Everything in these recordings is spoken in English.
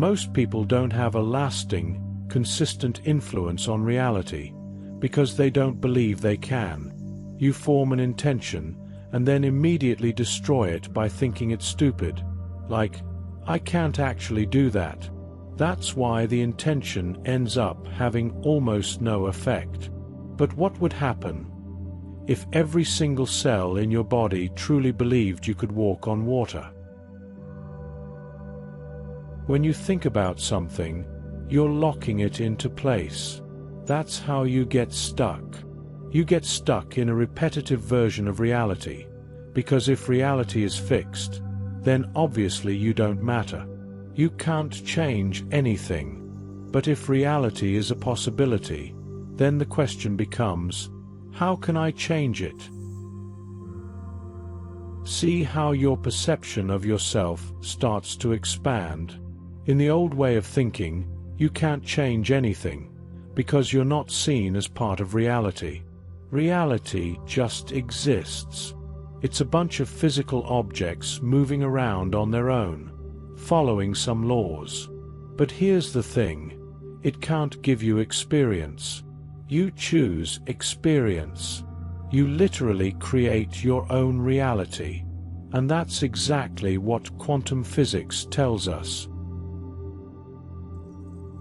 Most people don't have a lasting, consistent influence on reality, because they don't believe they can. You form an intention, and then immediately destroy it by thinking it's stupid. Like, I can't actually do that. That's why the intention ends up having almost no effect. But what would happen if every single cell in your body truly believed you could walk on water? When you think about something, you're locking it into place. That's how you get stuck. You get stuck in a repetitive version of reality, because if reality is fixed, then obviously you don't matter. You can't change anything. But if reality is a possibility, then the question becomes, how can I change it? See how your perception of yourself starts to expand. In the old way of thinking, you can't change anything, because you're not seen as part of reality. Reality just exists. It's a bunch of physical objects moving around on their own, following some laws. But here's the thing, it can't give you experience. You choose experience. You literally create your own reality. And that's exactly what quantum physics tells us.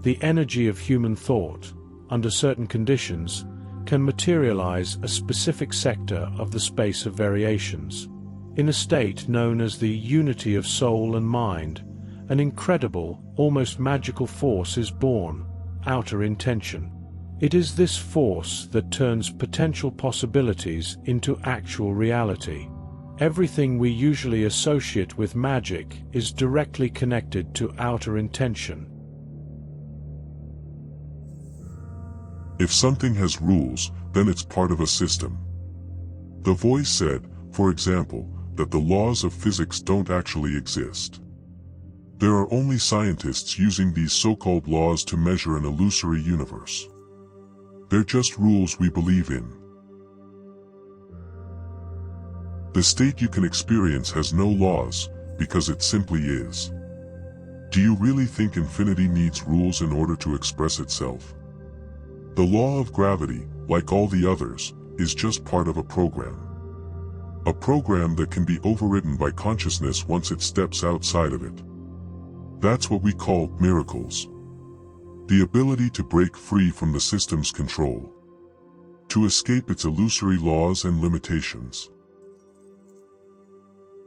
The energy of human thought, under certain conditions, can materialize a specific sector of the space of variations. In a state known as the unity of soul and mind, an incredible, almost magical force is born, outer intention. It is this force that turns potential possibilities into actual reality. Everything we usually associate with magic is directly connected to outer intention. If something has rules, then it's part of a system. The voice said, for example, that the laws of physics don't actually exist. There are only scientists using these so-called laws to measure an illusory universe. They're just rules we believe in. The state you can experience has no laws, because it simply is. Do you really think infinity needs rules in order to express itself? The law of gravity, like all the others, is just part of a program. A program that can be overridden by consciousness once it steps outside of it. That's what we call miracles. The ability to break free from the system's control. To escape its illusory laws and limitations.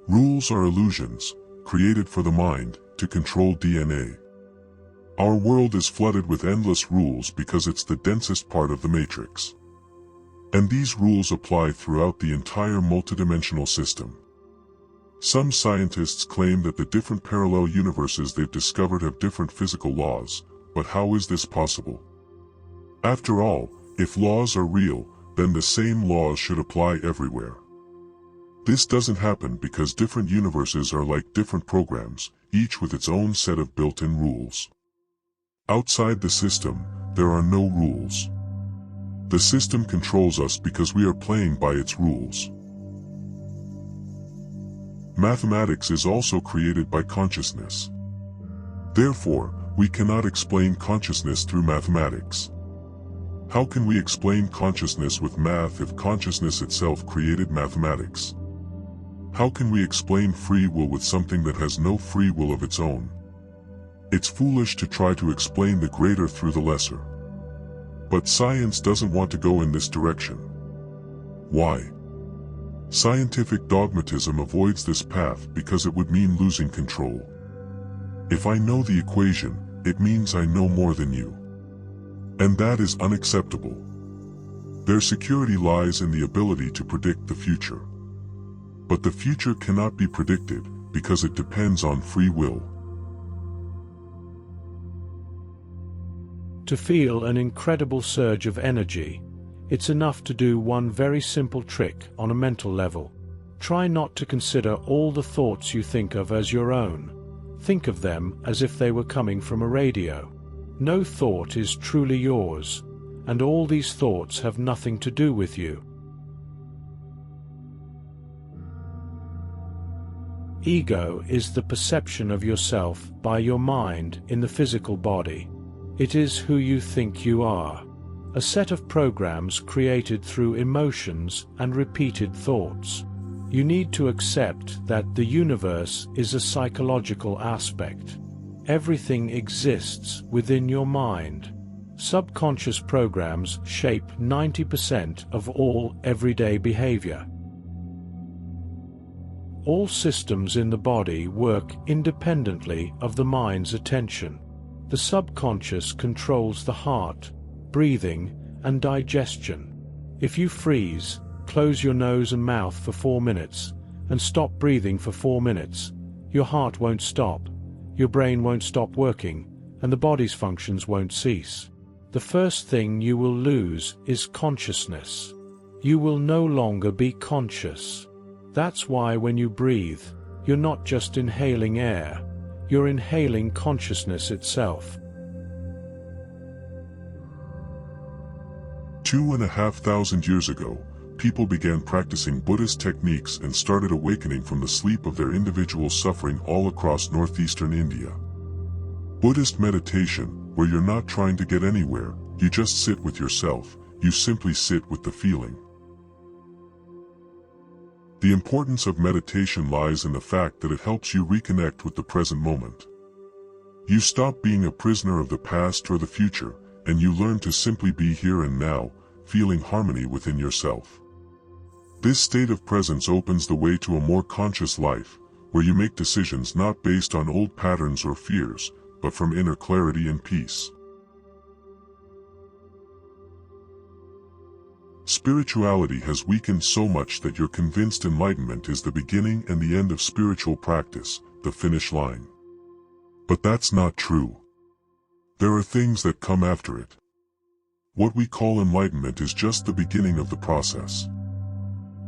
Rules are illusions, created for the mind, to control DNA. Our world is flooded with endless rules because it's the densest part of the matrix. And these rules apply throughout the entire multidimensional system. Some scientists claim that the different parallel universes they've discovered have different physical laws, but how is this possible? After all, if laws are real, then the same laws should apply everywhere. This doesn't happen because different universes are like different programs, each with its own set of built-in rules. Outside the system, there are no rules. The system controls us because we are playing by its rules. Mathematics is also created by consciousness. Therefore, we cannot explain consciousness through mathematics. How can we explain consciousness with math if consciousness itself created mathematics? How can we explain free will with something that has no free will of its own? It's foolish to try to explain the greater through the lesser. But science doesn't want to go in this direction. Why? Scientific dogmatism avoids this path because it would mean losing control. If I know the equation, it means I know more than you. And that is unacceptable. Their security lies in the ability to predict the future. But the future cannot be predicted because it depends on free will. To feel an incredible surge of energy, it's enough to do one very simple trick on a mental level. Try not to consider all the thoughts you think of as your own. Think of them as if they were coming from a radio. No thought is truly yours, and all these thoughts have nothing to do with you. Ego is the perception of yourself by your mind in the physical body. It is who you think you are. A set of programs created through emotions and repeated thoughts. You need to accept that the universe is a psychological aspect. Everything exists within your mind. Subconscious programs shape 90% of all everyday behavior. All systems in the body work independently of the mind's attention. The subconscious controls the heart, breathing, and digestion. If you freeze, close your nose and mouth for 4 minutes, and stop breathing for 4 minutes, your heart won't stop, your brain won't stop working, and the body's functions won't cease. The first thing you will lose is consciousness. You will no longer be conscious. That's why when you breathe, you're not just inhaling air, you're inhaling consciousness itself. 2,500 years ago, people began practicing Buddhist techniques and started awakening from the sleep of their individual suffering all across northeastern India. Buddhist meditation, where you're not trying to get anywhere, you just sit with yourself, you simply sit with the feeling. The importance of meditation lies in the fact that it helps you reconnect with the present moment. You stop being a prisoner of the past or the future, and you learn to simply be here and now, feeling harmony within yourself. This state of presence opens the way to a more conscious life, where you make decisions not based on old patterns or fears, but from inner clarity and peace. Spirituality has weakened so much that you're convinced enlightenment is the beginning and the end of spiritual practice, the finish line. But that's not true. There are things that come after it. What we call enlightenment is just the beginning of the process.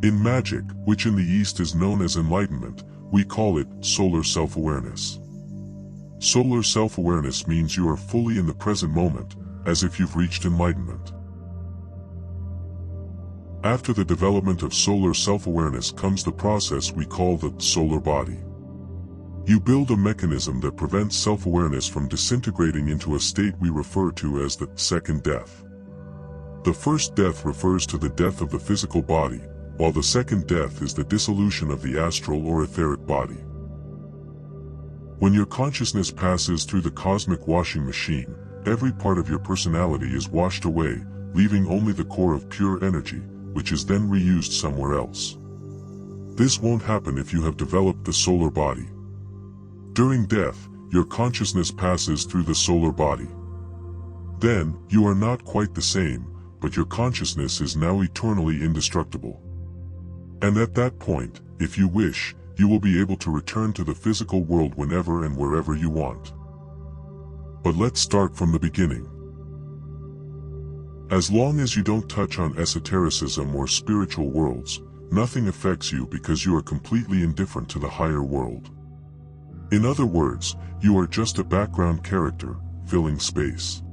In magic, which in the East is known as enlightenment, we call it solar self-awareness. Solar self-awareness means you are fully in the present moment, as if you've reached enlightenment. After the development of solar self-awareness comes the process we call the solar body. You build a mechanism that prevents self-awareness from disintegrating into a state we refer to as the second death. The first death refers to the death of the physical body, while the second death is the dissolution of the astral or etheric body. When your consciousness passes through the cosmic washing machine, every part of your personality is washed away, leaving only the core of pure energy, which is then reused somewhere else. This won't happen if you have developed the solar body. During death, your consciousness passes through the solar body. Then, you are not quite the same, but your consciousness is now eternally indestructible. And at that point, if you wish, you will be able to return to the physical world whenever and wherever you want. But let's start from the beginning. As long as you don't touch on esotericism or spiritual worlds, nothing affects you because you are completely indifferent to the higher world. In other words, you are just a background character, filling space.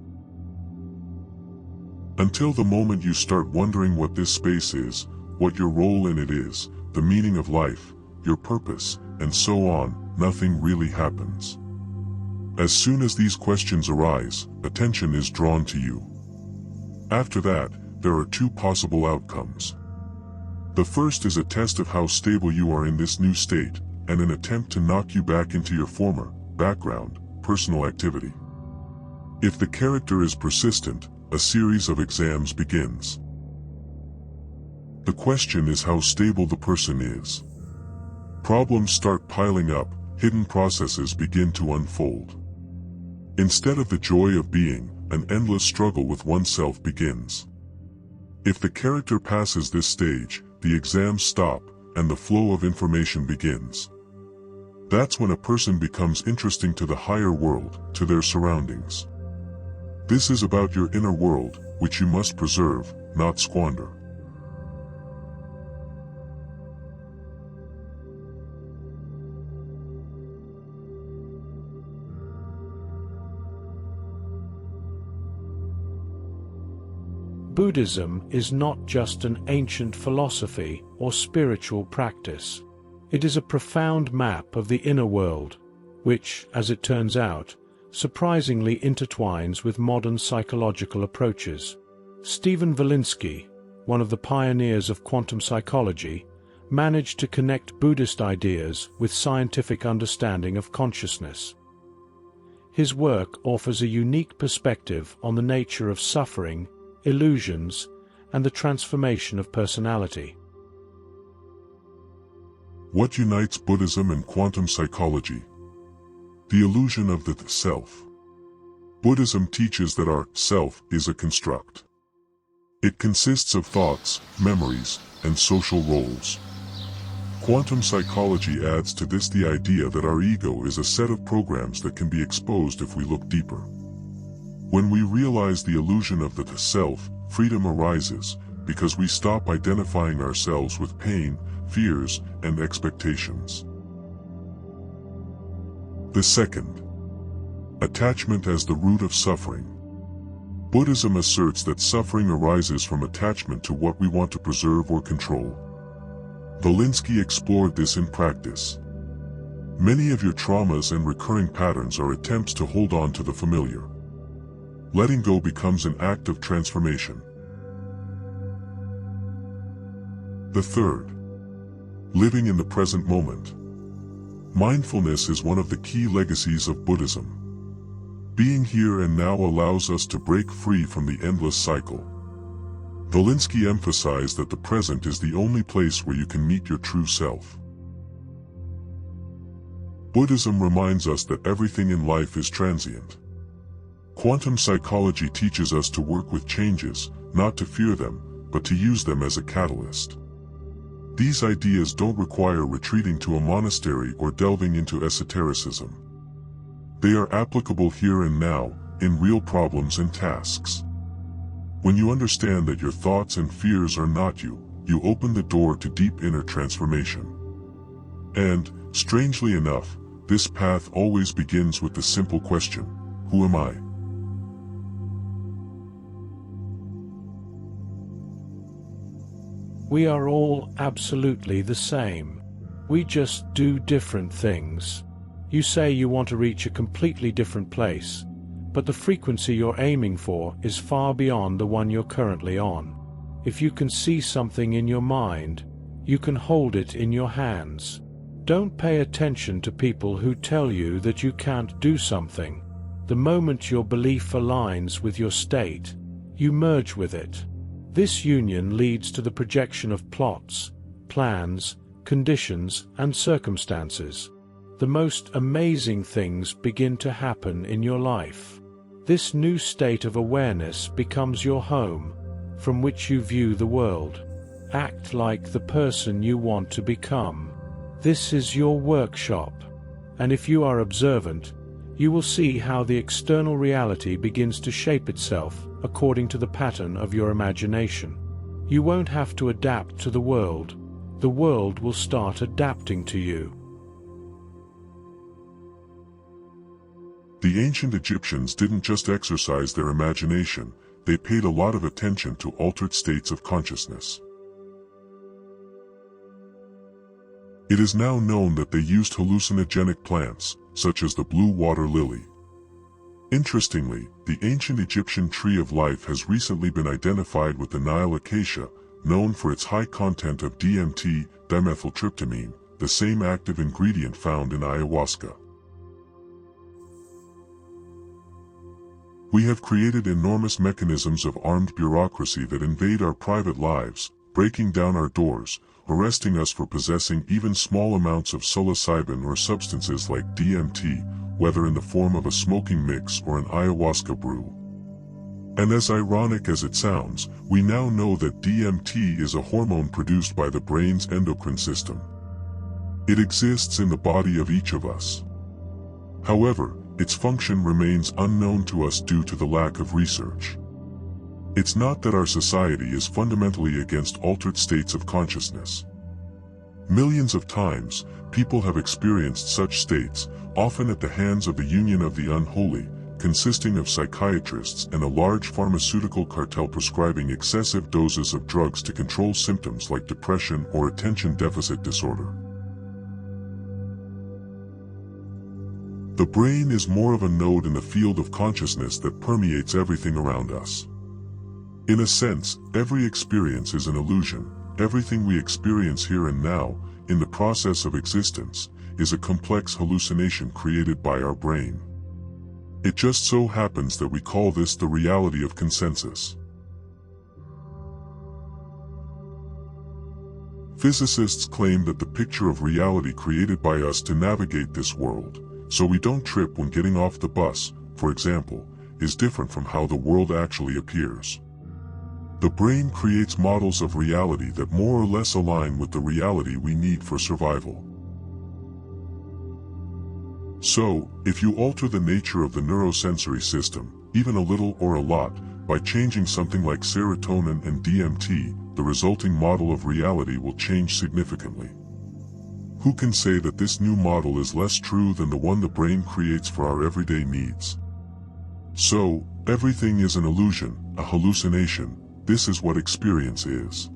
Until the moment you start wondering what this space is, what your role in it is, the meaning of life, your purpose, and so on, nothing really happens. As soon as these questions arise, attention is drawn to you. After that, there are two possible outcomes. The first is a test of how stable you are in this new state, and an attempt to knock you back into your former, background, personal activity. If the character is persistent, a series of exams begins. The question is how stable the person is. Problems start piling up, hidden processes begin to unfold. Instead of the joy of being, an endless struggle with oneself begins. If the character passes this stage, the exams stop, and the flow of information begins. That's when a person becomes interesting to the higher world, to their surroundings. This is about your inner world, which you must preserve, not squander. Buddhism is not just an ancient philosophy or spiritual practice. It is a profound map of the inner world, which, as it turns out, surprisingly intertwines with modern psychological approaches. Stephen Valinsky, one of the pioneers of quantum psychology, managed to connect Buddhist ideas with scientific understanding of consciousness. His work offers a unique perspective on the nature of suffering, illusions, and the transformation of personality. What unites Buddhism and quantum psychology? The illusion of the self. Buddhism teaches that our self is a construct. It consists of thoughts, memories, and social roles. Quantum psychology adds to this the idea that our ego is a set of programs that can be exposed if we look deeper. When we realize the illusion of the self, freedom arises, because we stop identifying ourselves with pain, fears, and expectations. The second, attachment as the root of suffering. Buddhism asserts that suffering arises from attachment to what we want to preserve or control. Valinsky explored this in practice. Many of your traumas and recurring patterns are attempts to hold on to the familiar. Letting go becomes an act of transformation. The third, living in the present moment. Mindfulness is one of the key legacies of Buddhism. Being here and now allows us to break free from the endless cycle. Valinsky emphasized that the present is the only place where you can meet your true self. Buddhism reminds us that everything in life is transient. Quantum psychology teaches us to work with changes, not to fear them, but to use them as a catalyst. These ideas don't require retreating to a monastery or delving into esotericism. They are applicable here and now, in real problems and tasks. When you understand that your thoughts and fears are not you, you open the door to deep inner transformation. And, strangely enough, this path always begins with the simple question, who am I? We are all absolutely the same. We just do different things. You say you want to reach a completely different place, but the frequency you're aiming for is far beyond the one you're currently on. If you can see something in your mind, you can hold it in your hands. Don't pay attention to people who tell you that you can't do something. The moment your belief aligns with your state, you merge with it. This union leads to the projection of plots, plans, conditions, and circumstances. The most amazing things begin to happen in your life. This new state of awareness becomes your home, from which you view the world. Act like the person you want to become. This is your workshop. And if you are observant, you will see how the external reality begins to shape itself according to the pattern of your imagination. You won't have to adapt to the world will start adapting to you. The ancient Egyptians didn't just exercise their imagination, they paid a lot of attention to altered states of consciousness. It is now known that they used hallucinogenic plants, such as the blue water lily. Interestingly, the ancient Egyptian tree of life has recently been identified with the Nile acacia, known for its high content of DMT, dimethyltryptamine, the same active ingredient found in ayahuasca. We have created enormous mechanisms of armed bureaucracy that invade our private lives, breaking down our doors, arresting us for possessing even small amounts of psilocybin or substances like DMT, whether in the form of a smoking mix or an ayahuasca brew. And as ironic as it sounds, we now know that DMT is a hormone produced by the brain's endocrine system. It exists in the body of each of us. However, its function remains unknown to us due to the lack of research. It's not that our society is fundamentally against altered states of consciousness. Millions of times, people have experienced such states, often at the hands of the union of the unholy, consisting of psychiatrists and a large pharmaceutical cartel prescribing excessive doses of drugs to control symptoms like depression or attention deficit disorder. The brain is more of a node in the field of consciousness that permeates everything around us. In a sense, every experience is an illusion. Everything we experience here and now, in the process of existence, is a complex hallucination created by our brain. It just so happens that we call this the reality of consensus. Physicists claim that the picture of reality created by us to navigate this world, so we don't trip when getting off the bus, for example, is different from how the world actually appears. The brain creates models of reality that more or less align with the reality we need for survival. So, if you alter the nature of the neurosensory system, even a little or a lot, by changing something like serotonin and DMT, the resulting model of reality will change significantly. Who can say that this new model is less true than the one the brain creates for our everyday needs? So, everything is an illusion, a hallucination. This is what experience is.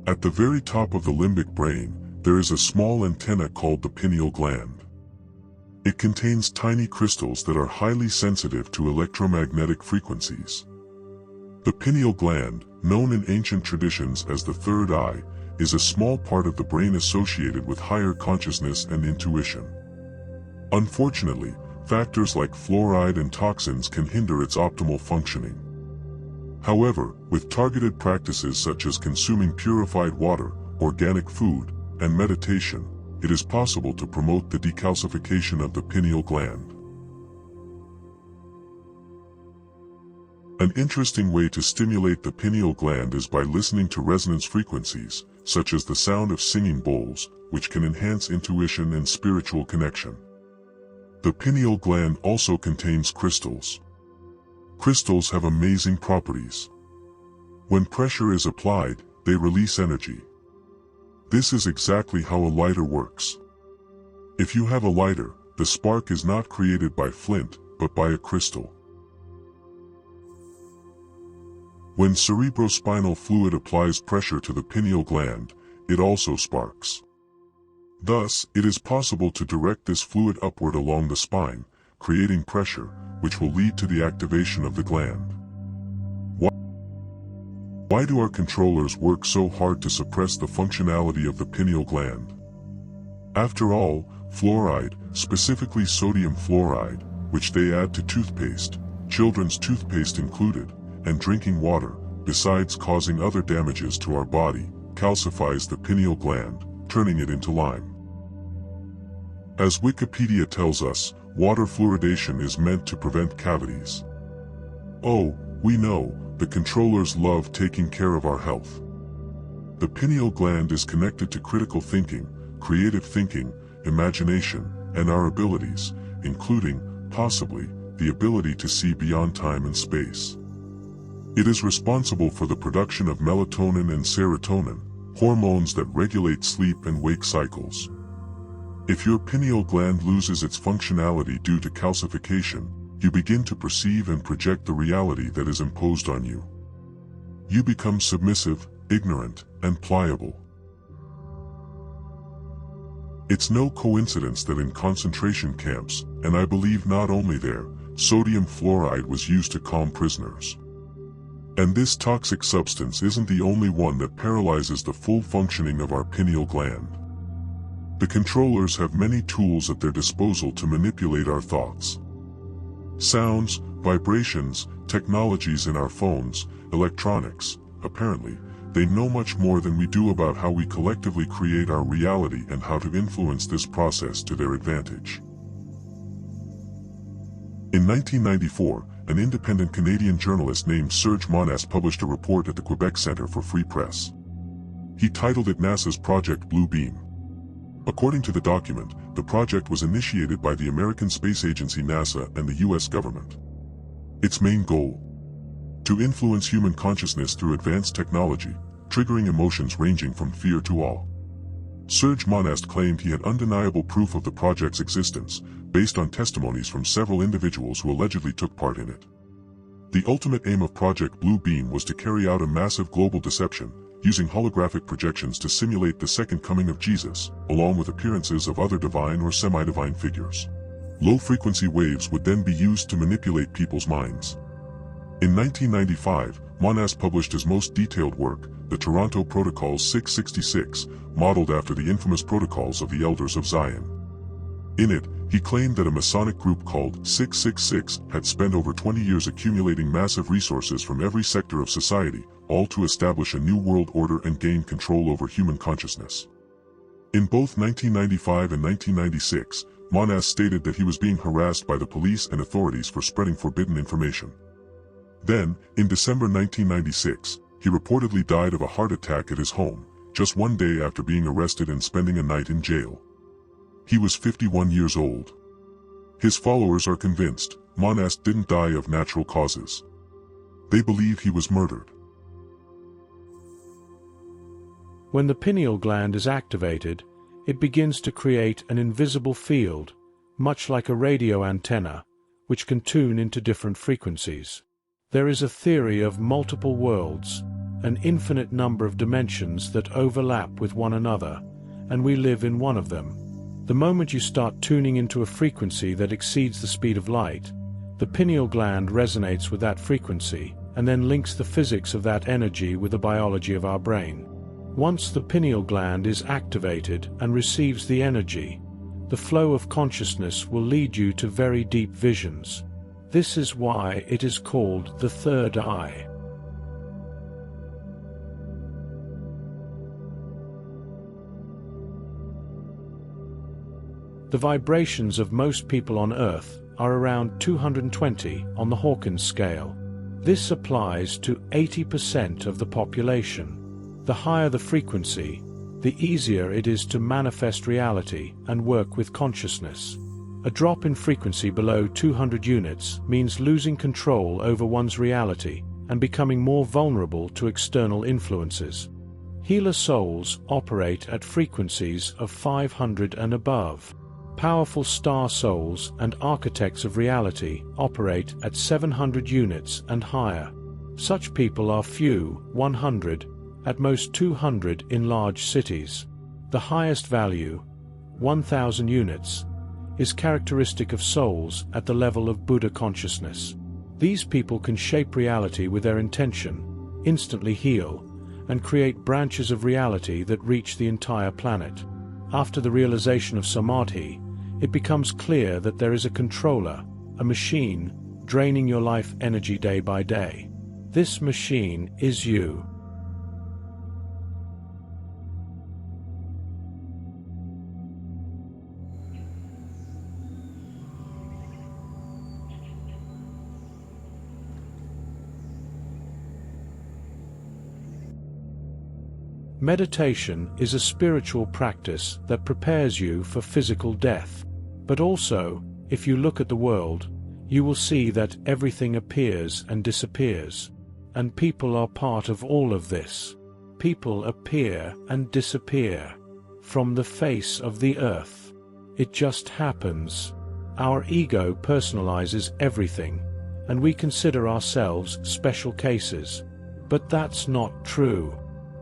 At the very top of the limbic brain, there is a small antenna called the pineal gland. It contains tiny crystals that are highly sensitive to electromagnetic frequencies. The pineal gland, known in ancient traditions as the third eye, is a small part of the brain associated with higher consciousness and intuition. Unfortunately, factors like fluoride and toxins can hinder its optimal functioning. However, with targeted practices such as consuming purified water, organic food, and meditation, it is possible to promote the decalcification of the pineal gland. An interesting way to stimulate the pineal gland is by listening to resonance frequencies, such as the sound of singing bowls, which can enhance intuition and spiritual connection. The pineal gland also contains crystals. Crystals have amazing properties. When pressure is applied, they release energy. This is exactly how a lighter works. If you have a lighter, the spark is not created by flint, but by a crystal. When cerebrospinal fluid applies pressure to the pineal gland, it also sparks. Thus, it is possible to direct this fluid upward along the spine, creating pressure, which will lead to the activation of the gland. Why do our controllers work so hard to suppress the functionality of the pineal gland? After all, fluoride, specifically sodium fluoride, which they add to toothpaste, children's toothpaste included, and drinking water, besides causing other damages to our body, calcifies the pineal gland, turning it into lime. As Wikipedia tells us, water fluoridation is meant to prevent cavities. Oh, we know, the controllers love taking care of our health. The pineal gland is connected to critical thinking, creative thinking, imagination, and our abilities, including, possibly, the ability to see beyond time and space. It is responsible for the production of melatonin and serotonin, hormones that regulate sleep and wake cycles. If your pineal gland loses its functionality due to calcification, you begin to perceive and project the reality that is imposed on you. You become submissive, ignorant, and pliable. It's no coincidence that in concentration camps, and I believe not only there, sodium fluoride was used to calm prisoners. And this toxic substance isn't the only one that paralyzes the full functioning of our pineal gland. The controllers have many tools at their disposal to manipulate our thoughts. Sounds, vibrations, technologies in our phones, electronics, apparently, they know much more than we do about how we collectively create our reality and how to influence this process to their advantage. In 1994, an independent Canadian journalist named Serge Monast published a report at the Quebec Centre for Free Press. He titled it NASA's Project Blue Beam. According to the document, the project was initiated by the American Space Agency NASA and the US government. Its main goal: to influence human consciousness through advanced technology, triggering emotions ranging from fear to awe. Serge Monast claimed he had undeniable proof of the project's existence, based on testimonies from several individuals who allegedly took part in it. The ultimate aim of Project Blue Beam was to carry out a massive global deception, using holographic projections to simulate the second coming of Jesus, along with appearances of other divine or semi-divine figures. Low-frequency waves would then be used to manipulate people's minds. In 1995, Monast published his most detailed work, the Toronto Protocols 666, modeled after the infamous Protocols of the Elders of Zion. In it, he claimed that a Masonic group called 666 had spent over 20 years accumulating massive resources from every sector of society, all to establish a new world order and gain control over human consciousness. In both 1995 and 1996, Monast stated that he was being harassed by the police and authorities for spreading forbidden information. Then, in December 1996, he reportedly died of a heart attack at his home, just one day after being arrested and spending a night in jail. He was 51 years old. His followers are convinced Monast didn't die of natural causes. They believe he was murdered. When the pineal gland is activated, it begins to create an invisible field, much like a radio antenna, which can tune into different frequencies. There is a theory of multiple worlds, an infinite number of dimensions that overlap with one another, and we live in one of them. The moment you start tuning into a frequency that exceeds the speed of light, the pineal gland resonates with that frequency, and then links the physics of that energy with the biology of our brain. Once the pineal gland is activated and receives the energy, the flow of consciousness will lead you to very deep visions. This is why it is called the third eye. The vibrations of most people on Earth are around 220 on the Hawkins scale. This applies to 80% of the population. The higher the frequency, the easier it is to manifest reality and work with consciousness. A drop in frequency below 200 units means losing control over one's reality and becoming more vulnerable to external influences. Healer souls operate at frequencies of 500 and above. Powerful star souls and architects of reality operate at 700 units and higher. Such people are few, 100, at most 200 in large cities. The highest value, 1,000 units, is characteristic of souls at the level of Buddha consciousness. These people can shape reality with their intention, instantly heal, and create branches of reality that reach the entire planet. After the realization of Samadhi, it becomes clear that there is a controller, a machine, draining your life energy day by day. This machine is you. Meditation is a spiritual practice that prepares you for physical death. But also, if you look at the world, you will see that everything appears and disappears. And people are part of all of this. People appear and disappear from the face of the earth. It just happens. Our ego personalizes everything, and we consider ourselves special cases. But that's not true.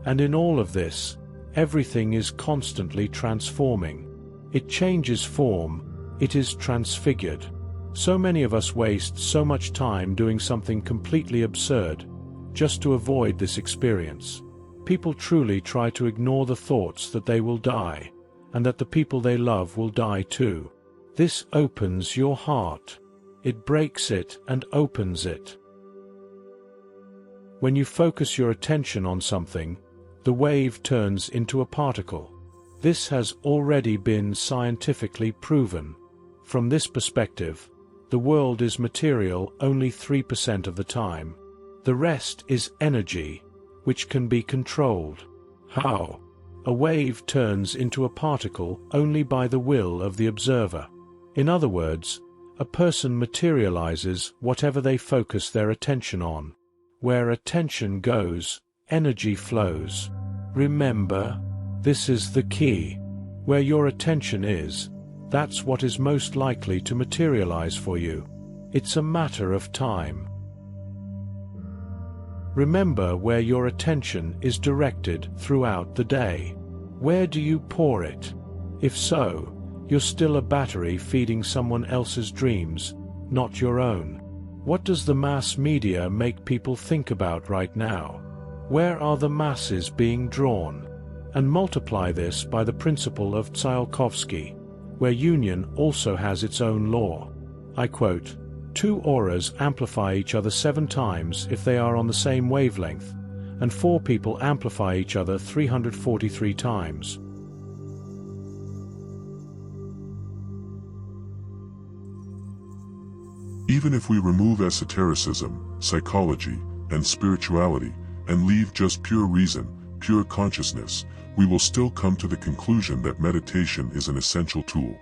And in all of this, everything is constantly transforming. It changes form, it is transfigured. So many of us waste so much time doing something completely absurd, just to avoid this experience. People truly try to ignore the thoughts that they will die, and that the people they love will die too. This opens your heart. It breaks it and opens it. When you focus your attention on something, the wave turns into a particle. This has already been scientifically proven. From this perspective, the world is material only 3% of the time. The rest is energy, which can be controlled. How? A wave turns into a particle only by the will of the observer. In other words, a person materializes whatever they focus their attention on. Where attention goes, energy flows. Remember, this is the key. Where your attention is, that's what is most likely to materialize for you. It's a matter of time. Remember where your attention is directed throughout the day. Where do you pour it? If so, you're still a battery feeding someone else's dreams, not your own. What does the mass media make people think about right now? Where are the masses being drawn? And multiply this by the principle of Tsiolkovsky, where union also has its own law. I quote, "Two auras amplify each other 7 times if they are on the same wavelength, and 4 people amplify each other 343 times. Even if we remove esotericism, psychology, and spirituality, and leave just pure reason, pure consciousness, we will still come to the conclusion that meditation is an essential tool.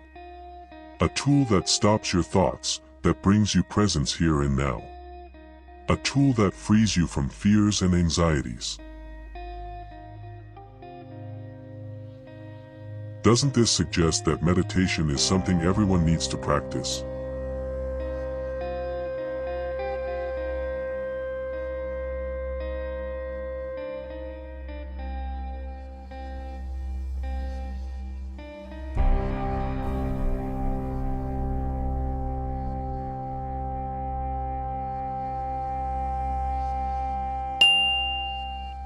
A tool that stops your thoughts, that brings you presence here and now. A tool that frees you from fears and anxieties. Doesn't this suggest that meditation is something everyone needs to practice?